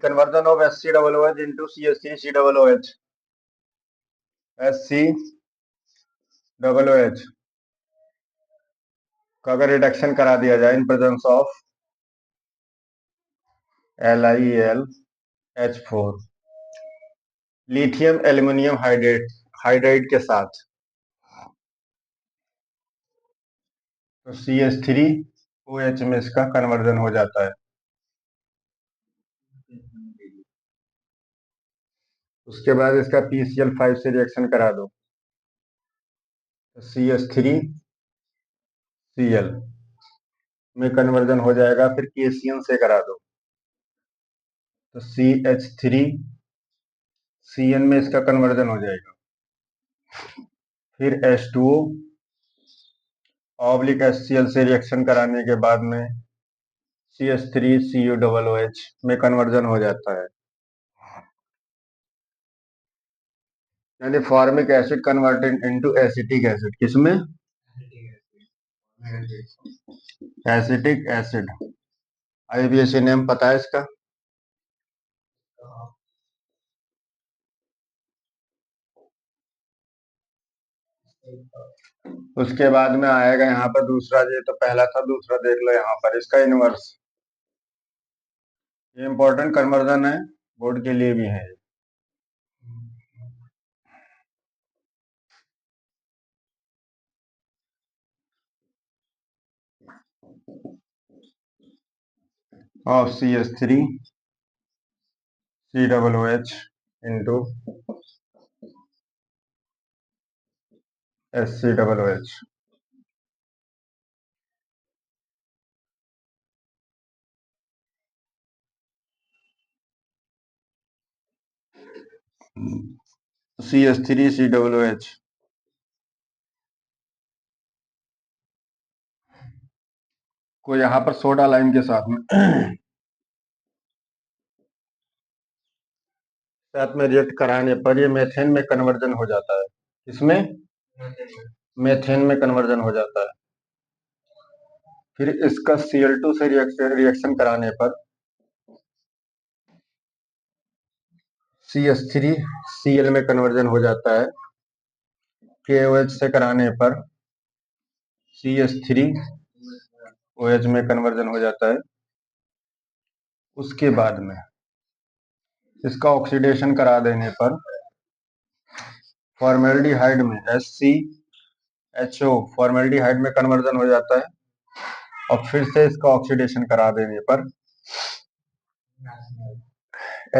Conversion of HCOOH into CH3COOH, HCOOH का अगर reduction करा दिया जाए in presence of LiAlH4 lithium aluminium hydride के साथ, तो CH3OH में इसका कन्वर्जन हो जाता है। उसके बाद इसका PCl5 से रिएक्शन करा दो, तो CH3Cl में कन्वर्जन हो जाएगा। फिर KCl से करा दो, तो CH3Cl में इसका कन्वर्जन हो जाएगा। फिर H2O ऑब्लिक HCl से रिएक्शन कराने के बाद में CH3CuOOH में कन्वर्जन हो जाता है। यानी formic acid converted into acetic acid. किसमें? Acetic acid. IUPAC नेम पता है इसका? उसके बाद में आएगा यहाँ पर दूसरा, ये तो पहला था, दूसरा देख लो यहाँ पर इसका इनवर्स। ये इंपॉर्टेंट कन्वर्जन है, बोर्ड के लिए भी है। Of CH3COOH into HCOOH। CH3COOH को यहाँ पर सोडा लाइम के साथ में रिएक्ट कराने पर ये मेथेन में कन्वर्जन हो जाता है। इसमें मेथेन में कन्वर्जन हो जाता है। फिर इसका Cl2 से रिएक्शन कराने पर CH3Cl में कन्वर्जन हो जाता है। KOH से कराने पर CH3OH में कन्वर्जन हो जाता है। उसके बाद में इसका ऑक्सीडेशन करा देने पर फॉर्मेल्डिहाइड में HCHO फॉर्मेल्डिहाइड में कन्वर्जन हो जाता है। और फिर से इसका ऑक्सीडेशन करा देने पर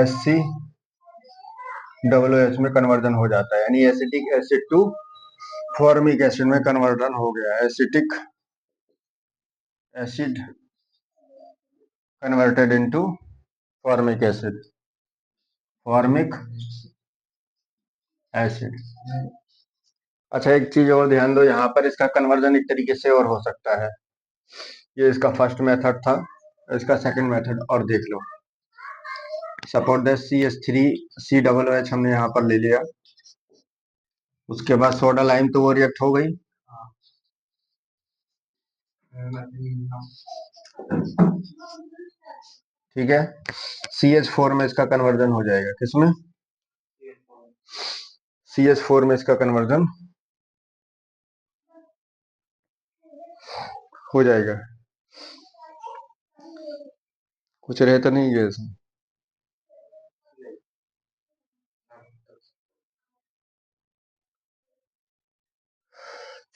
HCOOH में कन्वर्जन हो जाता है। यानी acetic acid to formic acid में कन्वर्जन हो गया। Acetic acid converted into formic acid, formic acid. अच्छा, एक चीज और ध्यान दो, यहाँ पर इसका कन्वर्जन एक तरीके से और हो सकता है। ये इसका फर्स्ट मेथड था, इसका सेकंड मेथड और देख लो। सपोज दैट CH3COOH हमने यहाँ पर ले लिया। उसके बाद सोडा लाइम तो वो रिएक्ट हो गई, ठीक है। CH4 में इसका कन्वर्जन हो जाएगा। किसमें? CH4 में इसका कन्वर्जन हो जाएगा। कुछ रहे तो नहीं गया इसमें?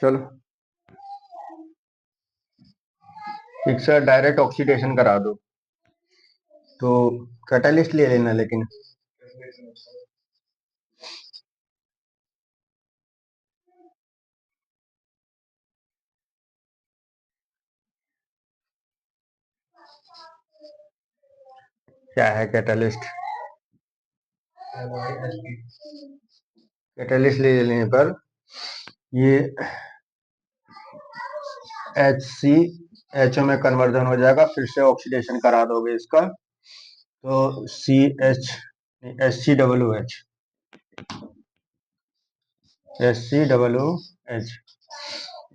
चलो एक से डायरेक्ट ऑक्सीडेशन करा दो, तो कैटालिस्ट ले लेना। लेकिन क्या है कैटालिस्ट? कैटालिस्ट ले लेने पर ये HCHO में कन्वर्जन हो जाएगा। फिर से ऑक्सीडेशन करा दोगे इसका, तो HCOOH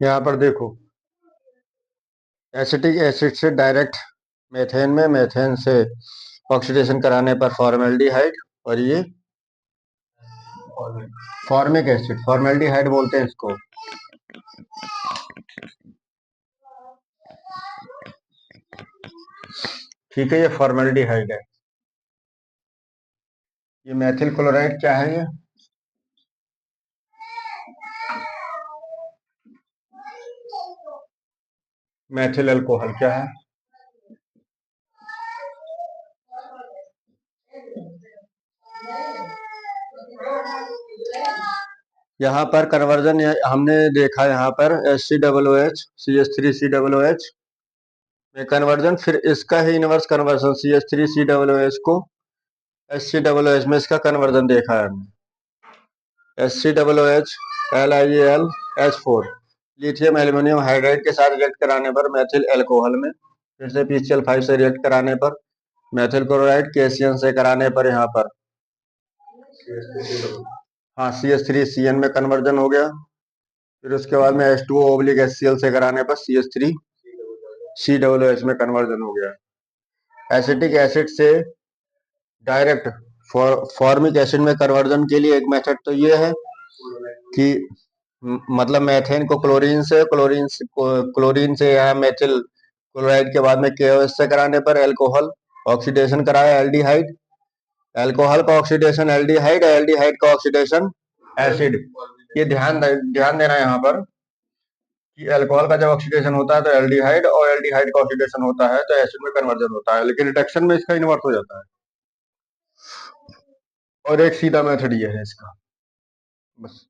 यहाँ पर देखो, एसिटिक एसिड से डायरेक्ट मेथेन में, मेथेन से ऑक्सीडेशन कराने पर फॉर्मेल्डिहाइड, और ये फॉर्मिक एसिड, फॉर्मेल्डिहाइड बोलते हैं इसको। ठीक है, ये फॉर्मेल्डिहाइड है। ये मेथिल क्लोराइड क्या है? ये मेथिल अल्कोहल क्या है? यहाँ पर कन्वर्जन हमने देखा, यहाँ पर HCOOH CH3COOH में कन्वर्जन, फिर इसका ही इनवर्स कन्वर्जन CH3COOH को HCOOH में इसका कन्वर्जन देखा है हमने। HCOOH LiAlH4 lithium aluminium hydride के साथ रिएक्ट कराने पर मेथिल अल्कोहल में, फिर से PCl5 से रिएक्ट कराने पर मेथिल क्लोराइड, KCN से कराने पर यहाँ पर हाँ CH3CN में कन्वर्जन हो गया। फिर उसके बाद में H2O/HCl से कराने पर CH3COOH में कन्वर्जन हो गया। एसिटिक एसिड से डायरेक्ट फॉर्मिक एसिड में कन्वर्जन के लिए एक मेथड तो ये है कि मतलब मेथेन को क्लोरीन से या मेथिल क्लोराइड के बाद में KOH से कराने पर अल्कोहल ऑक्सीडेशन कराया एल्डिहाइड, अल्कोहल का ऑक्सीडेशन एल्डिहाइड, एल्डिहाइड का ऑक्सीडेशन एसिड। ये ध्यान देना यहाँ पर कि अल्कोहल का जब ऑक्सीडेशन होता है तो एल्डिहाइड, और एल्डिहाइड का ऑक्सीडेशन होता है तो एसिड में कन्वर्जन होता है, लेकिन रिडक्शन में इसका इन्वर्स हो जाता है। और एक सीधा मेथड ये है इसका, बस।